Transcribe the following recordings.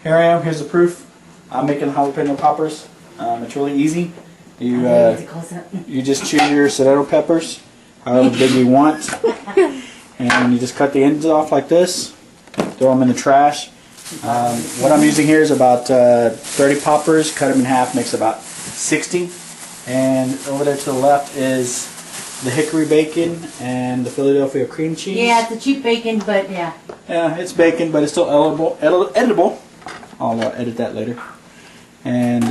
here I am. Here's the proof. I'm making jalapeno poppers. It's really easy. You just choose your serrano peppers, however big you want, and you just cut the ends off like this. Throw them in the trash. What I'm using here is about 30 poppers. Cut them in half, makes about 60. And over there to the left is the hickory bacon and the Philadelphia cream cheese. Yeah, it's a cheap bacon, but yeah. Yeah, it's bacon, but it's still editable. I'll edit that later. And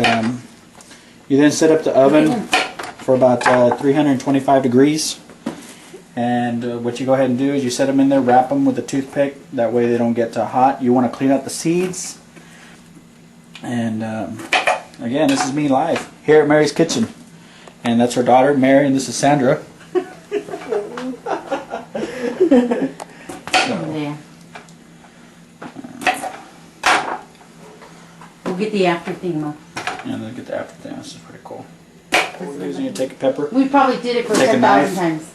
you then set up the oven for about 325 degrees. And what you go ahead and do is you set them in there, wrap them with a toothpick. That way they don't get hot. You want to clean out the seeds. And again, this is me live here at Mary's Kitchen. And that's her daughter, Mary, and this is Sandra. Yeah. We'll get the after thing, Mom. Yeah, they'll get the after thing. This is pretty cool. What we're doing is take a pepper. We probably did it for 10,000 times.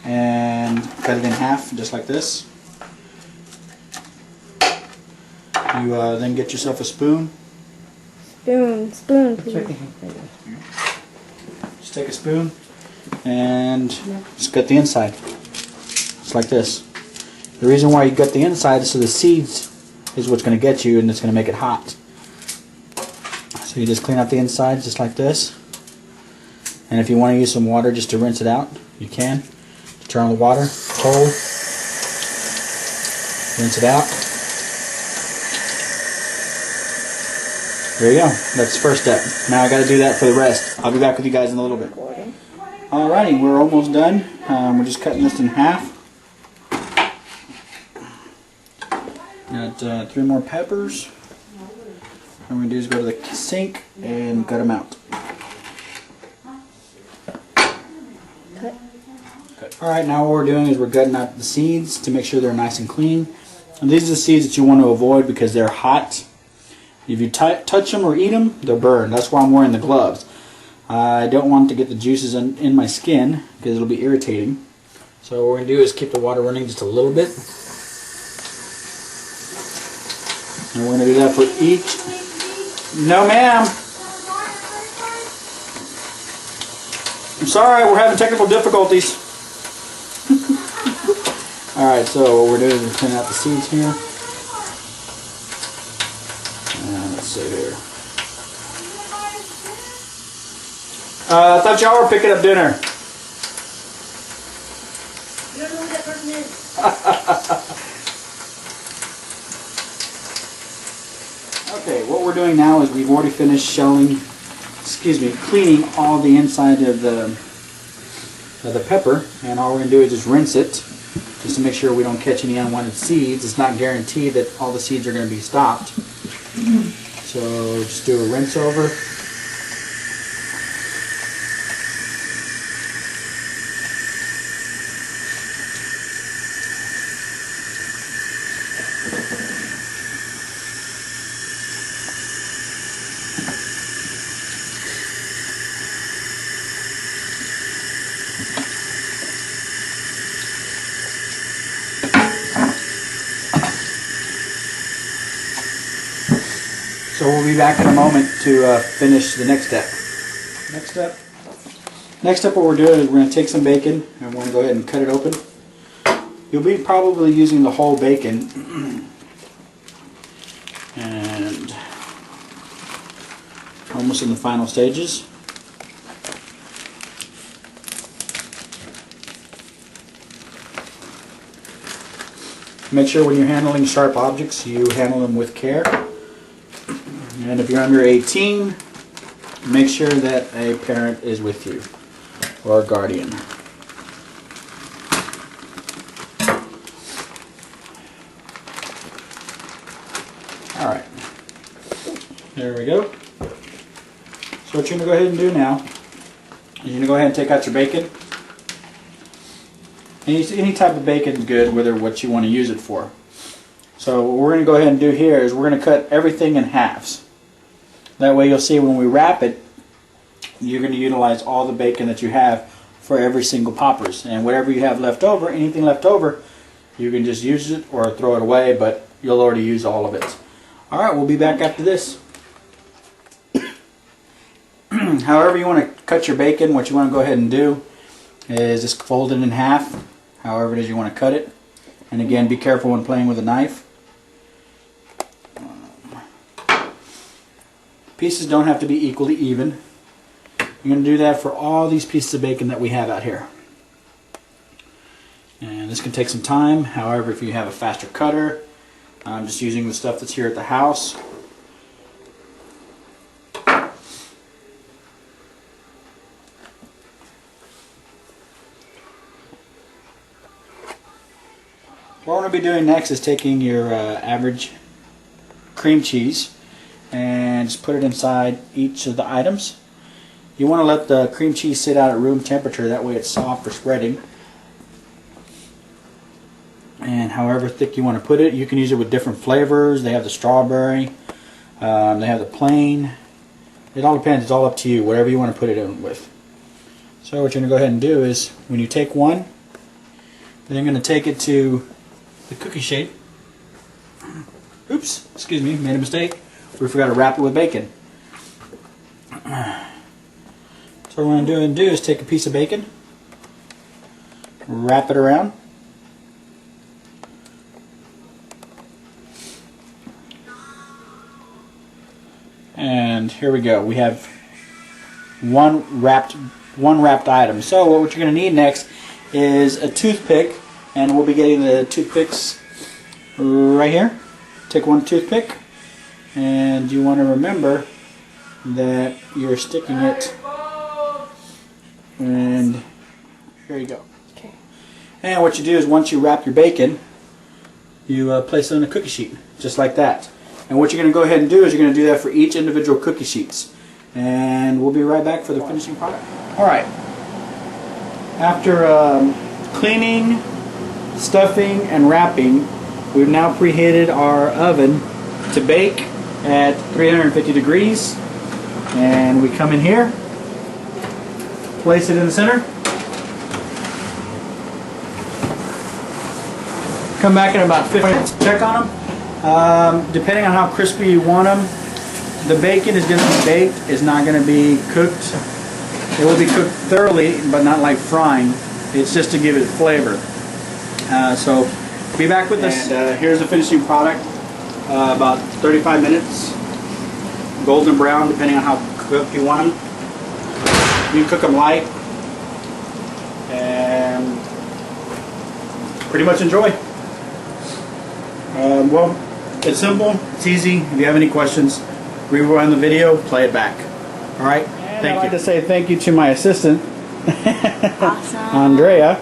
And cut it in half, just like this. You then get yourself a spoon. Spoon, please. Just take a spoon and just cut the inside. Just like this. The reason why you gut the inside is so the seeds is what's going to get you and it's going to make it hot. So you just clean out the inside just like this. And if you want to use some water just to rinse it out, you can. Turn on the water, cold, rinse it out. There you go. That's the first step. Now I got to do that for the rest. I'll be back with you guys in a little bit. Alrighty, we're almost done. We're just cutting this in half. Got 3 more peppers. What we're going to do is go to the sink and cut them out. Alright, now what we're doing is we're gutting out the seeds to make sure they're nice and clean. And these are the seeds that you want to avoid because they're hot. If you touch them or eat them, they'll burn. That's why I'm wearing the gloves. I don't want to get the juices in my skin because it'll be irritating. So what we're going to do is keep the water running just a little bit. And we're going to do that for each. No, ma'am. I'm sorry, we're having technical difficulties. Alright, so what we're doing is we're cleaning out the seeds here. Let's see here. I thought y'all were picking up dinner. You don't know who that person is. Okay, what we're doing now is we've already finished cleaning all the inside of the pepper, and all we're going to do is just rinse it, just to make sure we don't catch any unwanted seeds. It's not guaranteed that all the seeds are going to be stopped. So just do a rinse over. So we'll be back in a moment to finish the next step. Next step, what we're doing is we're going to take some bacon and we're going to go ahead and cut it open. You'll be probably using the whole bacon. And almost in the final stages. Make sure when you're handling sharp objects, you handle them with care. And if you're under 18, make sure that a parent is with you, or a guardian. Alright, there we go. So what you're going to go ahead and do now, is you're going to go ahead and take out your bacon. Any type of bacon is good, whether what you want to use it for. So what we're going to go ahead and do here is we're going to cut everything in halves. That way you'll see when we wrap it, you're going to utilize all the bacon that you have for every single poppers. And whatever you have left over, anything left over, you can just use it or throw it away, but you'll already use all of it. Alright, we'll be back after this. However you want to cut your bacon, what you want to go ahead and do is just fold it in half, however it is you want to cut it. And again, be careful when playing with a knife. Pieces don't have to be equally even. You're going to do that for all these pieces of bacon that we have out here. And this can take some time. However, if you have a faster cutter, I'm just using the stuff that's here at the house. What we're going to be doing next is taking your average cream cheese and just put it inside each of the items. You want to let the cream cheese sit out at room temperature, that way it's soft for spreading. And however thick you want to put it, you can use it with different flavors. They have the strawberry, they have the plain. It all depends, it's all up to you, whatever you want to put it in with. So what you're going to go ahead and do is, when you take one, then you're going to take it to the cookie shape. Oops, excuse me, made a mistake. We forgot to wrap it with bacon. So what I'm going to do is take a piece of bacon, wrap it around, and here we go. We have one wrapped item. So what you're going to need next is a toothpick, and we'll be getting the toothpicks right here. Take one toothpick, and you want to remember that you're sticking it, and here you go. Okay. And what you do is, once you wrap your bacon, you place it on a cookie sheet, just like that. And what you're going to go ahead and do is you're going to do that for each individual cookie sheets. And we'll be right back for the finishing product. Alright, after cleaning, stuffing, and wrapping, we've now preheated our oven to bake at 350 degrees. And we come in here, place it in the center, come back in about 15 minutes, check on them. Depending on how crispy you want them, the bacon is going to be baked, it's not going to be cooked. It will be cooked thoroughly, but not like frying. It's just to give it flavor. So be back with us. And here's the finishing product. About 35 minutes, golden brown, depending on how cooked you want them. You can cook them light, and pretty much enjoy. Well, it's simple, it's easy. If you have any questions, rewind the video, play it back. All right, thank you. I'd like to say thank you to my assistant, Awesome. Andrea.